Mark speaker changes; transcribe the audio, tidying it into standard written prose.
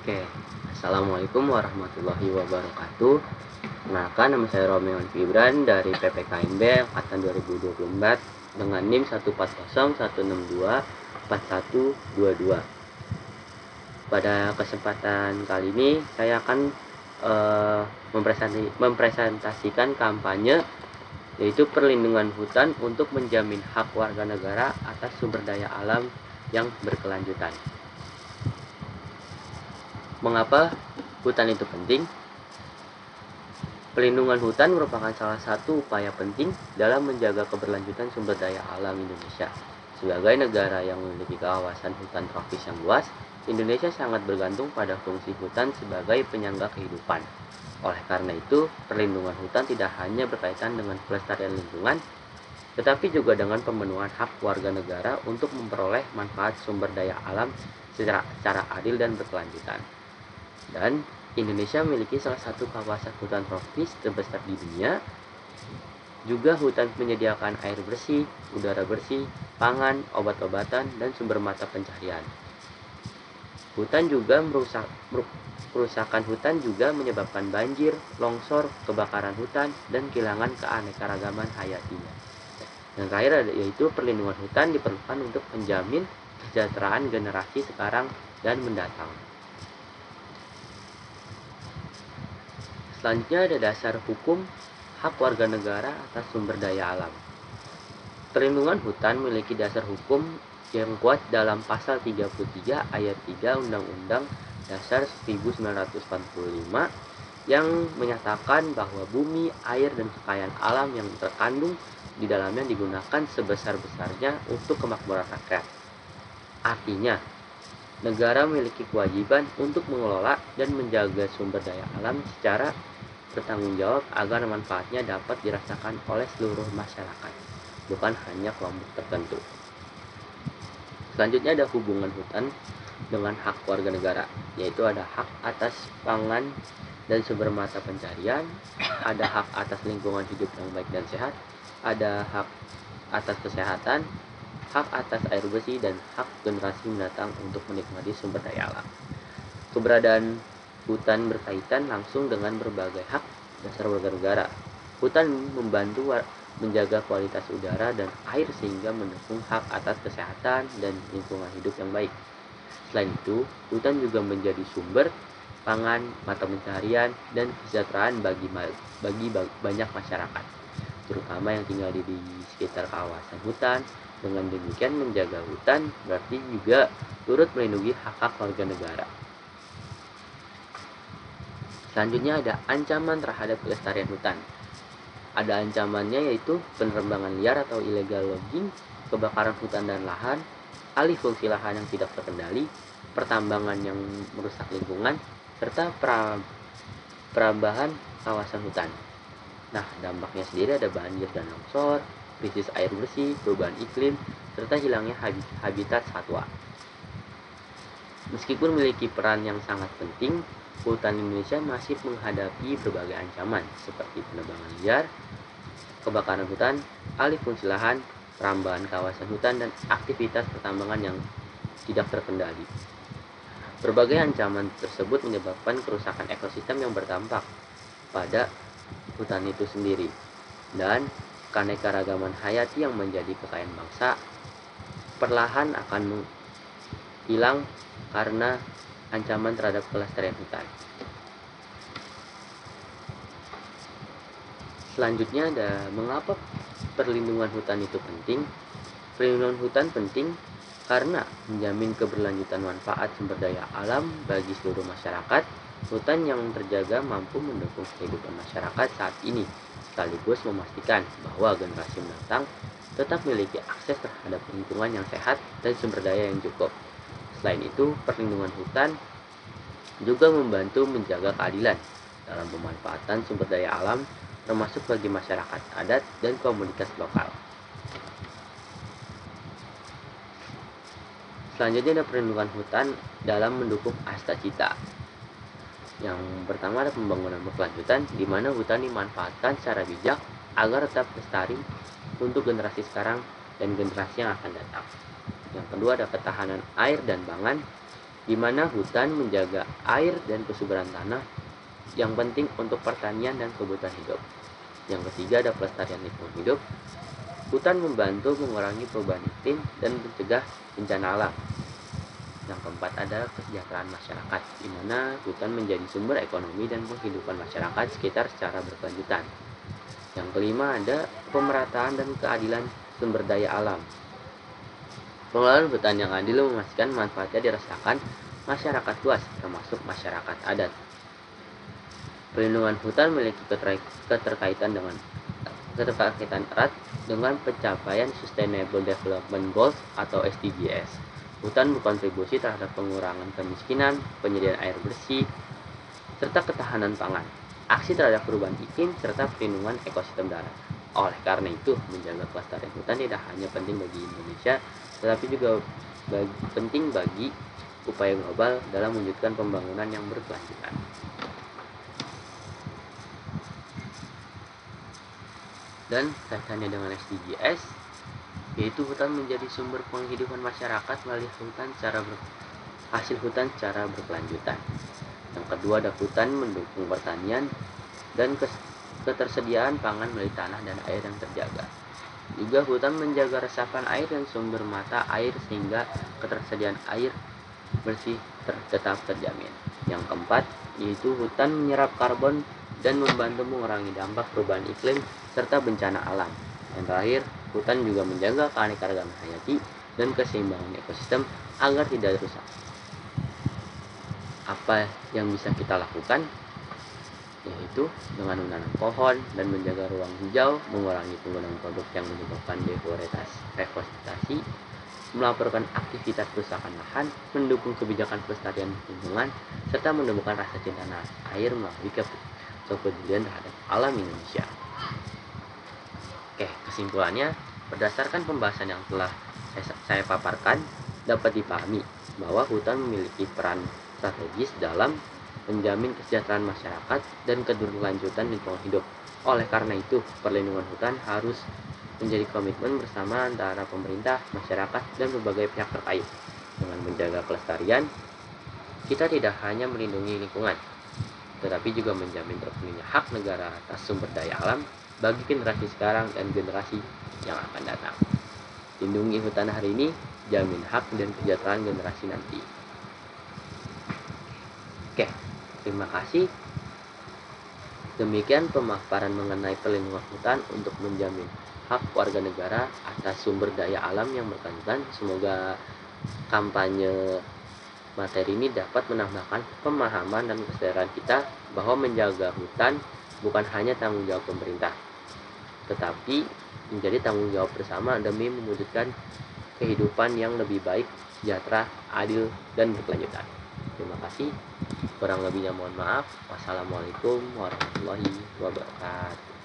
Speaker 1: Oke, Assalamualaikum warahmatullahi wabarakatuh. Kenalkan, nama saya Romeo Fibran dari PPKMB Angkatan 2024 dengan NIM 14016241122. Pada kesempatan kali ini saya akan mempresentasikan kampanye, yaitu perlindungan hutan untuk menjamin hak warga negara atas sumber daya alam yang berkelanjutan. Mengapa hutan itu penting? Pelindungan hutan merupakan salah satu upaya penting dalam menjaga keberlanjutan sumber daya alam Indonesia. Sebagai negara yang memiliki kawasan hutan tropis yang luas, Indonesia sangat bergantung pada fungsi hutan sebagai penyangga kehidupan. Oleh karena itu, perlindungan hutan tidak hanya berkaitan dengan pelestarian lingkungan, tetapi juga dengan pemenuhan hak warga negara untuk memperoleh manfaat sumber daya alam secara adil dan berkelanjutan. Dan Indonesia memiliki salah satu kawasan hutan tropis terbesar di dunia. Juga hutan menyediakan air bersih, udara bersih, pangan, obat-obatan, dan sumber mata pencaharian. Kerusakan hutan juga menyebabkan banjir, longsor, kebakaran hutan, dan kehilangan keanekaragaman hayatinya. Yang terakhir yaitu perlindungan hutan diperlukan untuk menjamin kesejahteraan generasi sekarang dan mendatang. Selanjutnya ada dasar hukum hak warga negara atas sumber daya alam. Perlindungan hutan memiliki dasar hukum yang kuat dalam pasal 33 ayat 3 Undang-Undang Dasar 1945 yang menyatakan bahwa bumi, air, dan kekayaan alam yang terkandung di dalamnya digunakan sebesar-besarnya untuk kemakmuran rakyat. Artinya, negara memiliki kewajiban untuk mengelola dan menjaga sumber daya alam secara bertanggung jawab agar manfaatnya dapat dirasakan oleh seluruh masyarakat, bukan hanya kelompok tertentu. Selanjutnya ada hubungan hutan dengan hak warga negara, yaitu ada hak atas pangan dan sumber mata pencarian, ada hak atas lingkungan hidup yang baik dan sehat, ada hak atas kesehatan, hak atas air bersih, dan hak generasi mendatang untuk menikmati sumber daya alam. Keberadaan hutan berkaitan langsung dengan berbagai hak dasar warga negara. Hutan membantu menjaga kualitas udara dan air sehingga mendukung hak atas kesehatan dan lingkungan hidup yang baik. Selain itu, hutan juga menjadi sumber pangan, mata pencaharian, dan kesejahteraan bagi banyak masyarakat, terutama yang tinggal di sekitar kawasan hutan. Dengan demikian, menjaga hutan berarti juga turut melindungi hak-hak warga negara. Selanjutnya ada ancaman terhadap pelestarian hutan. Ada ancamannya, yaitu penerbangan liar atau illegal logging, kebakaran hutan dan lahan, alih fungsi lahan yang tidak terkendali, pertambangan yang merusak lingkungan, serta perambahan kawasan hutan. Nah, dampaknya sendiri ada banjir dan longsor, krisis air bersih, perubahan iklim, serta hilangnya habitat satwa. Meskipun memiliki peran yang sangat penting, hutan Indonesia masih menghadapi berbagai ancaman seperti penebangan liar, kebakaran hutan, alih fungsi lahan, perambahan kawasan hutan, dan aktivitas pertambangan yang tidak terkendali. Berbagai ancaman tersebut menyebabkan kerusakan ekosistem yang berdampak pada hutan itu sendiri, dan keanekaragaman hayati yang menjadi kekayaan bangsa perlahan akan hilang karena ancaman terhadap kelestarian hutan. Selanjutnya ada mengapa perlindungan hutan itu penting. Perlindungan hutan penting karena menjamin keberlanjutan manfaat sumber daya alam bagi seluruh masyarakat. Hutan yang terjaga mampu mendukung kehidupan masyarakat saat ini, sekaligus memastikan bahwa generasi mendatang tetap memiliki akses terhadap lingkungan yang sehat dan sumber daya yang cukup. Selain itu, perlindungan hutan juga membantu menjaga keadilan dalam pemanfaatan sumber daya alam, termasuk bagi masyarakat adat dan komunitas lokal. Selanjutnya ada perlindungan hutan dalam mendukung Asta Cita. Yang pertama ada pembangunan berkelanjutan, di mana hutan dimanfaatkan secara bijak agar tetap lestari untuk generasi sekarang dan generasi yang akan datang. Yang kedua ada ketahanan air dan pangan. di mana hutan menjaga air dan kesuburan tanah yang penting untuk pertanian dan kebutuhan hidup. Yang ketiga ada pelestarian lingkungan hidup. Hutan membantu mengurangi perubahan iklim dan mencegah bencana alam. Yang keempat ada kesejahteraan masyarakat, di mana hutan menjadi sumber ekonomi dan penghidupan masyarakat sekitar secara berkelanjutan. Yang kelima ada pemerataan dan keadilan sumber daya alam. Pengelolaan hutan yang adil memastikan manfaatnya dirasakan masyarakat luas, termasuk masyarakat adat. Perlindungan hutan memiliki keterkaitan erat dengan pencapaian Sustainable Development Goals atau SDGs. Hutan berkontribusi terhadap pengurangan kemiskinan, penyediaan air bersih, serta ketahanan pangan, aksi terhadap perubahan iklim, serta perlindungan ekosistem darat. Oleh karena itu, menjaga kelestarian hutan tidak hanya penting bagi Indonesia, tetapi juga penting bagi upaya global dalam mewujudkan pembangunan yang berkelanjutan. Dan kaitannya dengan SDGs, yaitu hutan menjadi sumber penghidupan masyarakat melalui hasil hutan secara berkelanjutan. Yang kedua ada hutan mendukung pertanian dan ketersediaan pangan melalui tanah dan air yang terjaga. Juga hutan menjaga resapan air dan sumber mata air sehingga ketersediaan air bersih tetap terjamin. Yang keempat yaitu hutan menyerap karbon dan membantu mengurangi dampak perubahan iklim serta bencana alam. Yang terakhir, hutan juga menjaga keanekaragaman hayati dan keseimbangan ekosistem agar tidak rusak. Apa yang bisa kita lakukan? Yaitu dengan menanam pohon dan menjaga ruang hijau, mengurangi penggunaan produk yang menyebabkan deforestasi, melaporkan aktivitas kerusakan lahan, mendukung kebijakan pelestarian lingkungan, serta menemukan rasa cinta air melalui kepedulian terhadap alam Indonesia. Oke, kesimpulannya, berdasarkan pembahasan yang telah saya paparkan, dapat dipahami bahwa hutan memiliki peran strategis dalam menjamin kesejahteraan masyarakat dan keberlanjutan lingkungan hidup. Oleh karena itu, perlindungan hutan harus menjadi komitmen bersama antara pemerintah, masyarakat, dan berbagai pihak terkait. Dengan menjaga kelestarian, kita tidak hanya melindungi lingkungan, tetapi juga menjamin terpenuhinya hak negara atas sumber daya alam bagi generasi sekarang dan generasi yang akan datang. Lindungi hutan hari ini, jamin hak dan kesejahteraan generasi nanti. Oke, terima kasih. Demikian pemaparan mengenai perlindungan hutan untuk menjamin hak warga negara atas sumber daya alam yang berkelanjutan. Semoga kampanye materi ini dapat menambahkan pemahaman dan kesadaran kita bahwa menjaga hutan bukan hanya tanggung jawab pemerintah, tetapi menjadi tanggung jawab bersama demi mewujudkan kehidupan yang lebih baik, sejahtera, adil, dan berkelanjutan. Terima kasih. Kurang lebihnya mohon maaf. Wassalamualaikum warahmatullahi wabarakatuh.